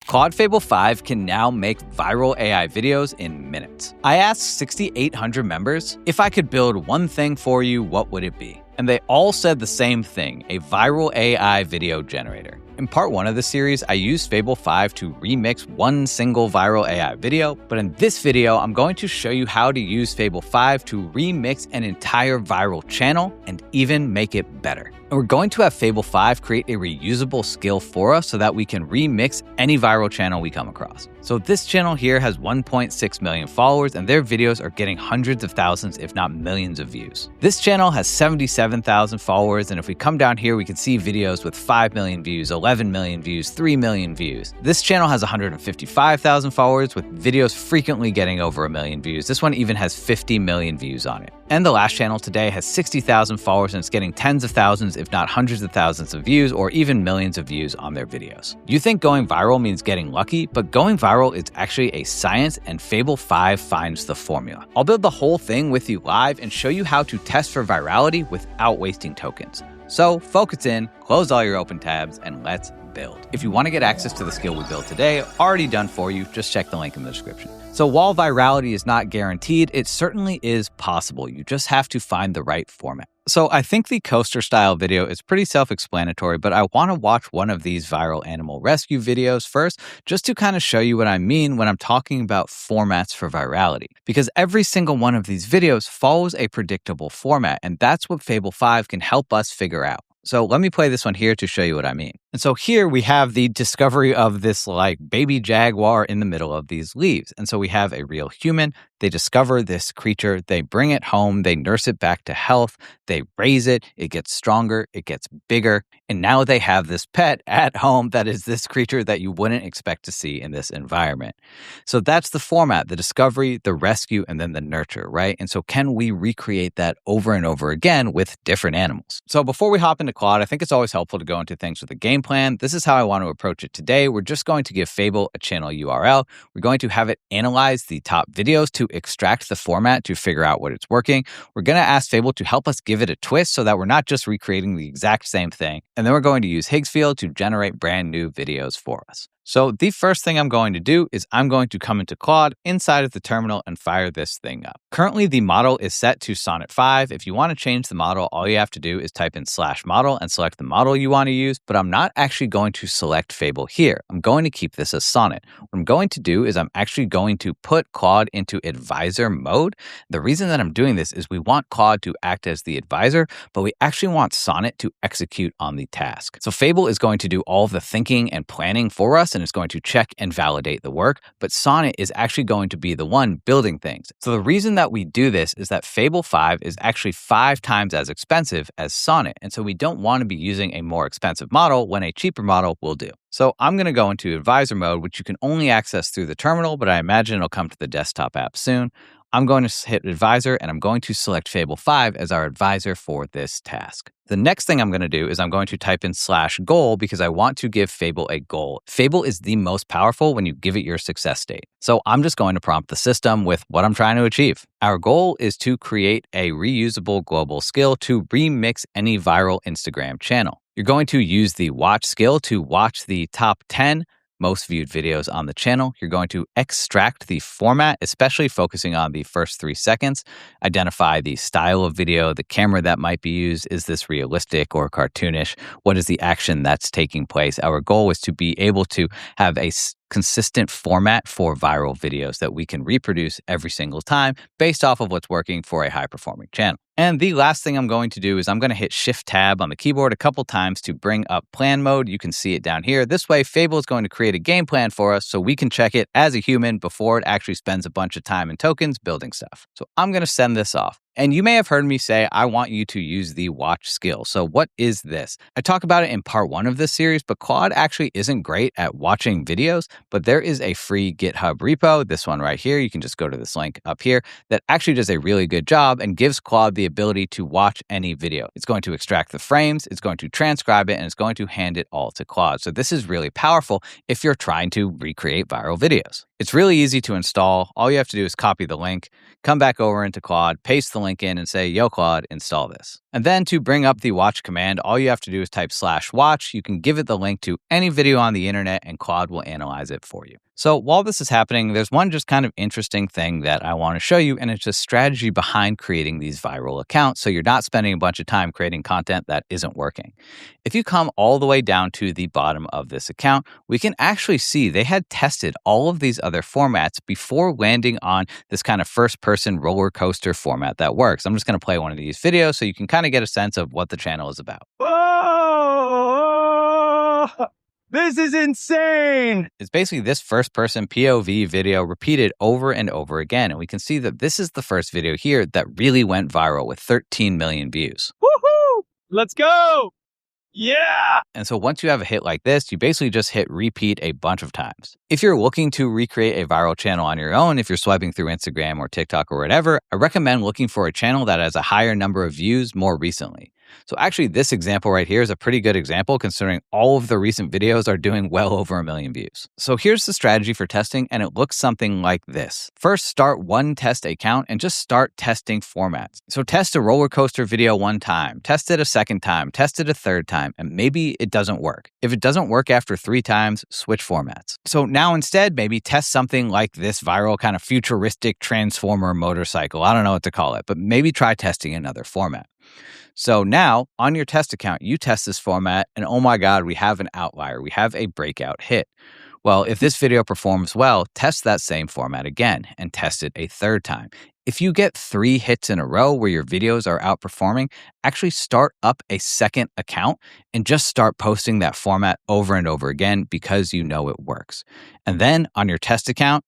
Claude Fable 5 can now make viral AI videos in minutes. I asked 6,800 members, if I could build one thing for you, what would it be? And they all said the same thing, a viral AI video generator. In part 1 of the series, I used Fable 5 to remix one single viral AI video, but in this video, I'm going to show you how to use Fable 5 to remix an entire viral channel and even make it better. And we're going to have Fable 5 create a reusable skill for us so that we can remix any viral channel we come across. So this channel here has 1.6 million followers and their videos are getting hundreds of thousands, if not millions of views. This channel has 77,000 followers, and if we come down here, we can see videos with 5 million views, 11 million views, 3 million views. This channel has 155,000 followers with videos frequently getting over 1 million views. This one even has 50 million views on it. And the last channel today has 60,000 followers and it's getting tens of thousands, if not hundreds of thousands of views or even millions of views on their videos. You think going viral means getting lucky, but going viral is actually a science and Fable 5 finds the formula. I'll build the whole thing with you live and show you how to test for virality without wasting tokens. So focus in, close all your open tabs, and let's build. If you want to get access to the skill we built today, already done for you, just check the link in the description. So while virality is not guaranteed, it certainly is possible. You just have to find the right format. So I think the coaster style video is pretty self-explanatory, but I want to watch one of these viral animal rescue videos first, just to kind of show you what I mean when I'm talking about formats for virality. Because every single one of these videos follows a predictable format, and that's what Fable 5 can help us figure out. So let me play this one here to show you what I mean. And so here we have the discovery of this like baby jaguar in the middle of these leaves. And so we have a real human. They discover this creature, they bring it home, they nurse it back to health, they raise it, it gets stronger, it gets bigger, and now they have this pet at home that is this creature that you wouldn't expect to see in this environment. So that's the format, the discovery, the rescue, and then the nurture, right? And so can we recreate that over and over again with different animals? So before we hop into Claude, I think it's always helpful to go into things with a game plan. This is how I want to approach it today. We're just going to give Fable a channel URL. We're going to have it analyze the top videos to extract the format to figure out what it's working. We're going to ask Fable to help us give it a twist so that we're not just recreating the exact same thing. And then we're going to use Higgsfield to generate brand new videos for us. So the first thing I'm going to do is I'm going to come into Claude inside of the terminal and fire this thing up. Currently, the model is set to Sonnet 5. If you want to change the model, all you have to do is type in /model and select the model you want to use, but I'm not actually going to select Fable here. I'm going to keep this as Sonnet. What I'm going to do is I'm actually going to put Claude into advisor mode. The reason that I'm doing this is we want Claude to act as the advisor, but we actually want Sonnet to execute on the task. So Fable is going to do all of the thinking and planning for us, and it's going to check and validate the work, but Sonnet is actually going to be the one building things. So the reason that we do this is that Fable 5 is actually 5 times as expensive as Sonnet, and so we don't want to be using a more expensive model when a cheaper model will do. So I'm going to go into advisor mode, which you can only access through the terminal, but I imagine it'll come to the desktop app soon. I'm going to hit advisor and I'm going to select Fable 5 as our advisor for this task. The next thing I'm going to do is I'm going to type in /goal because I want to give Fable a goal. Fable is the most powerful when you give it your success state. So I'm just going to prompt the system with what I'm trying to achieve. Our goal is to create a reusable global skill to remix any viral Instagram channel. You're going to use the watch skill to watch the top 10 most viewed videos on the channel. You're going to extract the format, especially focusing on the first 3 seconds, identify the style of video, the camera that might be used. Is this realistic or cartoonish? What is the action that's taking place? Our goal is to be able to have a consistent format for viral videos that we can reproduce every single time based off of what's working for a high-performing channel. And the last thing I'm going to do is I'm going to hit Shift-Tab on the keyboard a couple times to bring up plan mode. You can see it down here. This way, Fable is going to create a game plan for us so we can check it as a human before it actually spends a bunch of time and tokens building stuff. So I'm going to send this off. And you may have heard me say, I want you to use the watch skill. So what is this? I talk about it in part 1 of this series, but Claude actually isn't great at watching videos, but there is a free GitHub repo, this one right here. You can just go to this link up here that actually does a really good job and gives Claude the ability to watch any video. It's going to extract the frames, it's going to transcribe it, and it's going to hand it all to Claude. So this is really powerful if you're trying to recreate viral videos. It's really easy to install. All you have to do is copy the link, come back over into Claude, paste the link in, and say, yo, Claude, install this. And then to bring up the watch command, all you have to do is type /watch. You can give it the link to any video on the internet, and Claude will analyze it for you. So while this is happening, there's one just kind of interesting thing that I want to show you, and it's a strategy behind creating these viral accounts so you're not spending a bunch of time creating content that isn't working. If you come all the way down to the bottom of this account, we can actually see they had tested all of these other formats before landing on this kind of first-person roller coaster format that works. I'm just going to play one of these videos so you can kind of get a sense of what the channel is about. Oh, this is insane. It's basically this first-person POV video repeated over and over again, and we can see that this is the first video here that really went viral with 13 million views. Woohoo! Let's go! Yeah! And so once you have a hit like this, you basically just hit repeat a bunch of times. If you're looking to recreate a viral channel on your own, if you're swiping through Instagram or TikTok or whatever, I recommend looking for a channel that has a higher number of views more recently. So actually, this example right here is a pretty good example considering all of the recent videos are doing well over 1 million views. So here's the strategy for testing, and it looks something like this. First, start one test account and just start testing formats. So test a roller coaster video one time, test it a second time, test it a third time, and maybe it doesn't work. If it doesn't work after 3 times, switch formats. So now instead, maybe test something like this viral kind of futuristic transformer motorcycle. I don't know what to call it, but maybe try testing another format. So now on your test account, you test this format and oh my God, we have an outlier. We have a breakout hit. Well, if this video performs well, test that same format again and test it a third time. If you get 3 hits in a row where your videos are outperforming, actually start up a second account and just start posting that format over and over again because you know it works. And then on your test account,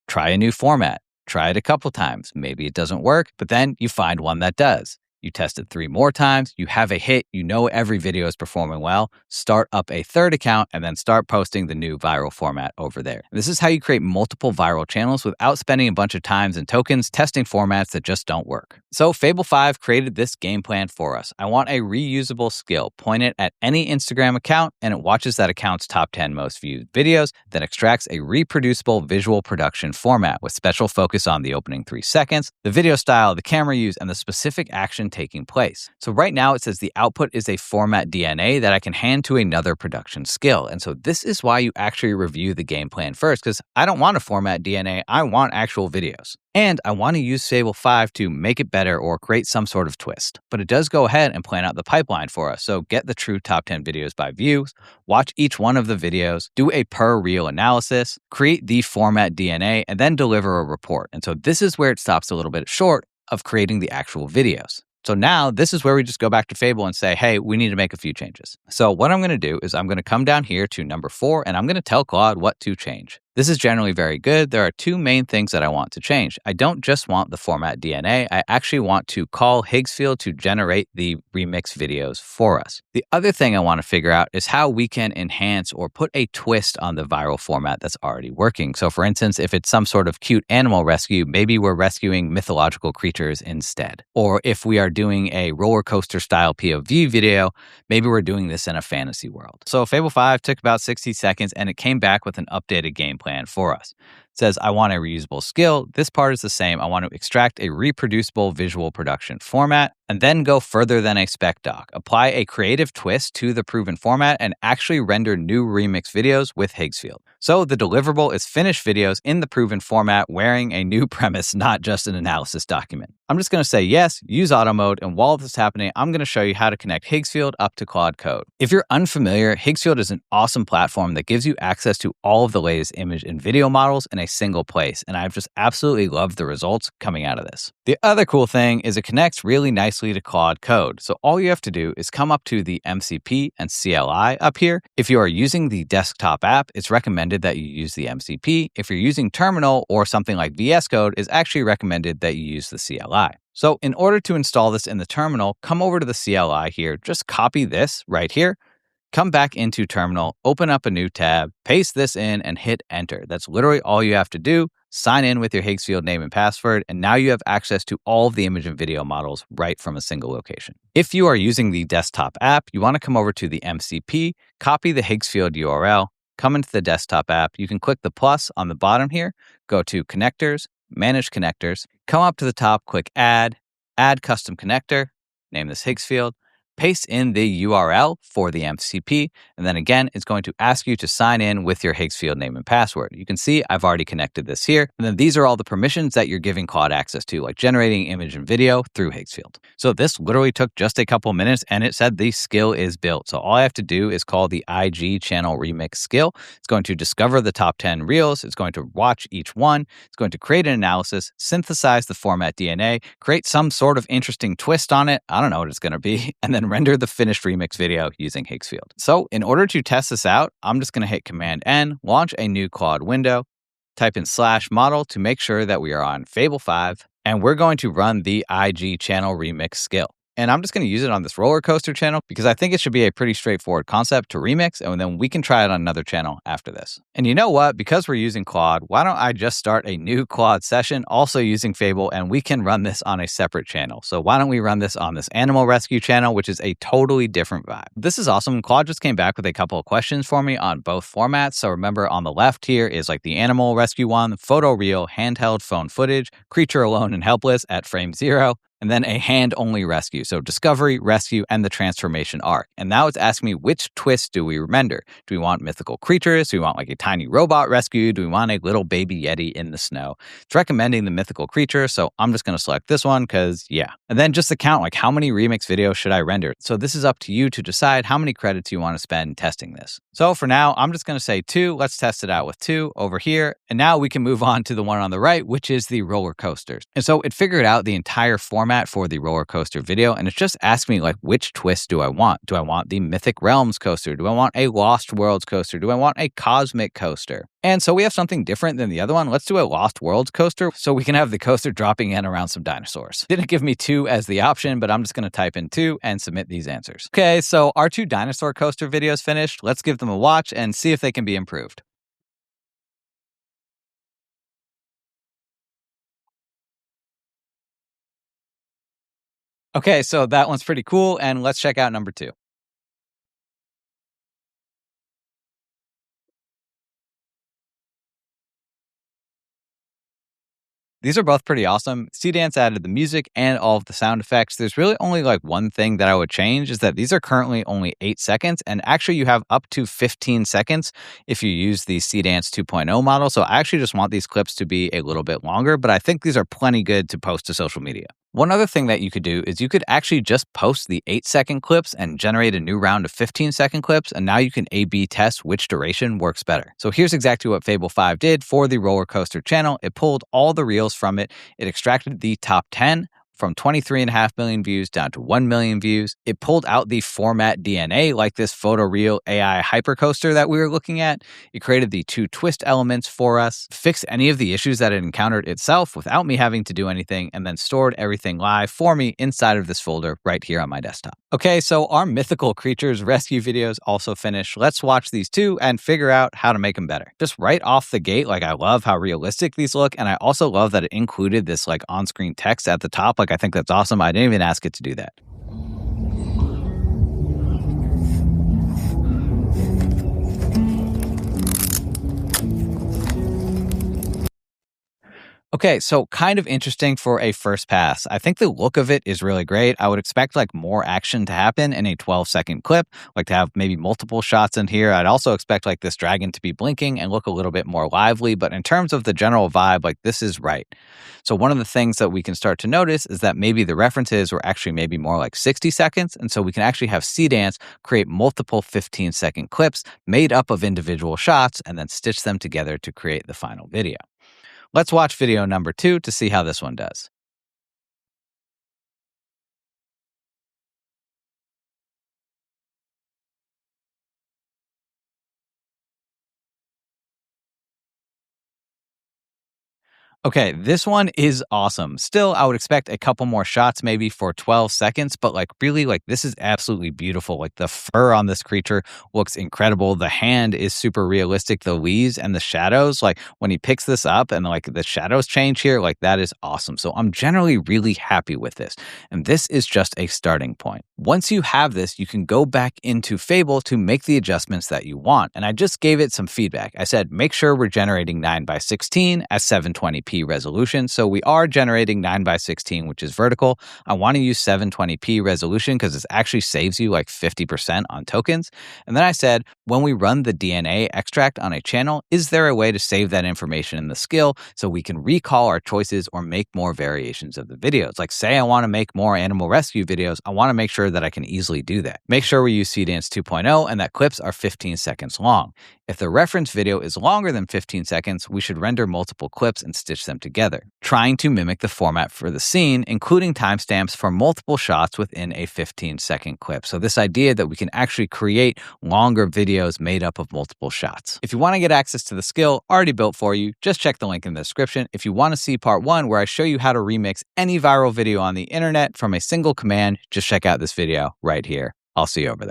try a new format. Try it a couple times. Maybe it doesn't work, but then you find one that does. You test it 3 more times, you have a hit, you know every video is performing well, start up a third account, and then start posting the new viral format over there. This is how you create multiple viral channels without spending a bunch of times and tokens testing formats that just don't work. So Fable 5 created this game plan for us. I want a reusable skill. Point it at any Instagram account, and it watches that account's top 10 most viewed videos, then extracts a reproducible visual production format with special focus on the opening 3 seconds, the video style, the camera use, and the specific action taking place. So right now it says the output is a format DNA that I can hand to another production skill. And so this is why you actually review the game plan first, because I don't want a format DNA, I want actual videos. And I want to use Fable 5 to make it better or create some sort of twist. But it does go ahead and plan out the pipeline for us. So get the true top 10 videos by views, watch each one of the videos, do a per reel analysis, create the format DNA, and then deliver a report. And so this is where it stops a little bit short of creating the actual videos. So now this is where we just go back to Fable and say, hey, we need to make a few changes. So what I'm going to do is I'm going to come down here to number 4 and I'm going to tell Claude what to change. This is generally very good. There are 2 main things that I want to change. I don't just want the format DNA. I actually want to call Higgsfield to generate the remix videos for us. The other thing I want to figure out is how we can enhance or put a twist on the viral format that's already working. So for instance, if it's some sort of cute animal rescue, maybe we're rescuing mythological creatures instead. Or if we are doing a roller coaster style POV video, maybe we're doing this in a fantasy world. So Fable 5 took about 60 seconds and it came back with an updated game plan for us. It says, I want a reusable skill. This part is the same. I want to extract a reproducible visual production format and then go further than a spec doc. Apply a creative twist to the proven format and actually render new remix videos with Higgsfield. So the deliverable is finished videos in the proven format wearing a new premise, not just an analysis document. I'm just going to say yes, use auto mode, and while this is happening, I'm going to show you how to connect Higgsfield up to Claude Code. If you're unfamiliar, Higgsfield is an awesome platform that gives you access to all of the latest image and video models in a single place, and I've just absolutely loved the results coming out of this. The other cool thing is it connects really nicely to Claude Code, so all you have to do is come up to the MCP and CLI up here. If you are using the desktop app, it's recommended that you use the MCP. If you're using Terminal or something like VS Code, it's actually recommended that you use the CLI. So in order to install this in the terminal, come over to the CLI here, just copy this right here, come back into Terminal, open up a new tab, paste this in, and hit enter. That's literally all you have to do. Sign in with your Higgsfield name and password, and now you have access to all of the image and video models right from a single location. If you are using the desktop app, you want to come over to the MCP, copy the Higgsfield URL, come into the desktop app. You can click the plus on the bottom here, go to Connectors, Manage Connectors, come up to the top, click Add, Add Custom Connector, name this Higgsfield, paste in the URL for the MCP, and then again, it's going to ask you to sign in with your Higgsfield name and password. You can see I've already connected this here, and then these are all the permissions that you're giving Claude access to, like generating image and video through Higgsfield. So this literally took just a couple minutes, and it said the skill is built. So all I have to do is call the IG channel remix skill. It's going to discover the top 10 reels. It's going to watch each one. It's going to create an analysis, synthesize the format DNA, create some sort of interesting twist on it. I don't know what it's going to be, and then render the finished remix video using Higgsfield. So in order to test this out, I'm just going to hit Command N, launch a new Claude window, type in /model to make sure that we are on Fable 5, and we're going to run the IG channel remix skill. And I'm just going to use it on this roller coaster channel because I think it should be a pretty straightforward concept to remix, and then we can try it on another channel after this. And you know what? Because we're using Claude, why don't I just start a new Claude session also using Fable, and we can run this on a separate channel. So why don't we run this on this animal rescue channel, which is a totally different vibe. This is awesome. Claude just came back with a couple of questions for me on both formats. So remember on the left here is like the animal rescue one, photo reel, handheld phone footage, creature alone and helpless at frame 0. And then a hand-only rescue. So discovery, rescue, and the transformation arc. And now it's asking me, which twist do we render? Do we want mythical creatures? Do we want like a tiny robot rescue? Do we want a little baby Yeti in the snow? It's recommending the mythical creature, so I'm just going to select this one because, yeah. And then just the count, like how many remix videos should I render? So this is up to you to decide how many credits you want to spend testing this. So for now, I'm just going to say 2. Let's test it out with 2 over here. And now we can move on to the one on the right, which is the roller coasters. And so it figured out the entire format for the roller coaster video, and it's just asking me like, which twist do I want? Do I want the Mythic Realms coaster? Do I want a Lost Worlds coaster? Do I want a Cosmic coaster? And so we have something different than the other one. Let's do a Lost Worlds coaster so we can have the coaster dropping in around some dinosaurs. Didn't give me 2 as the option, but I'm just going to type in 2 and submit these answers. Okay, so our 2 dinosaur coaster videos finished. Let's give them a watch and see if they can be improved. Okay, so that one's pretty cool, and let's check out number 2. These are both pretty awesome. C-Dance added the music and all of the sound effects. There's really only like one thing that I would change is that these are currently only 8 seconds, and actually you have up to 15 seconds if you use the C-Dance 2.0 model. So I actually just want these clips to be a little bit longer, but I think these are plenty good to post to social media. One other thing that you could do is you could actually just post the 8-second clips and generate a new round of 15-second clips, and now you can A/B test which duration works better. So here's exactly what Fable 5 did for the roller coaster channel. It pulled all the reels from it. It extracted the top 10 from 23.5 million views down to 1 million views. It pulled out the format DNA like this photoreal AI hypercoaster that we were looking at. It created the 2 twist elements for us, fixed any of the issues that it encountered itself without me having to do anything, and then stored everything live for me inside of this folder right here on my desktop. Okay, so our mythical creatures rescue videos also finished. Let's watch these 2 and figure out how to make them better. Just right off the gate, like I love how realistic these look, and I also love that it included this like on-screen text at the top. Like I think that's awesome. I didn't even ask it to do that. Okay, so kind of interesting for a first pass. I think the look of it is really great. I would expect like more action to happen in a 12-second clip, like to have maybe multiple shots in here. I'd also expect like this dragon to be blinking and look a little bit more lively, but in terms of the general vibe, like this is right. So one of the things that we can start to notice is that maybe the references were actually maybe more like 60 seconds, and so we can actually have C-Dance create multiple 15-second clips made up of individual shots and then stitch them together to create the final video. Let's watch video number 2 to see how this one does. Okay, this one is awesome. Still, I would expect a couple more shots maybe for 12 seconds, but really this is absolutely beautiful. Like the fur on this creature looks incredible. The hand is super realistic. The leaves and the shadows, like when he picks this up and the shadows change here, that is awesome. So I'm generally really happy with this. And this is just a starting point. Once you have this, you can go back into Fable to make the adjustments that you want. And I just gave it some feedback. I said, make sure we're generating 9:16 at 720p resolution. So we are generating 9:16, which is vertical. I want to use 720p resolution because it actually saves you 50% on tokens. And then I said, when we run the DNA extract on a channel, is there a way to save that information in the skill so we can recall our choices or make more variations of the videos? Say I want to make more animal rescue videos, I want to make sure that I can easily do that. Make sure we use CDance 2.0 and that clips are 15 seconds long. If the reference video is longer than 15 seconds, we should render multiple clips and stitch them together, trying to mimic the format for the scene, including timestamps for multiple shots within a 15-second clip. So this idea that we can actually create longer videos made up of multiple shots. If you want to get access to the skill already built for you, just check the link in the description. If you want to see part 1 where I show you how to remix any viral video on the internet from a single command, just check out this video right here. I'll see you over there.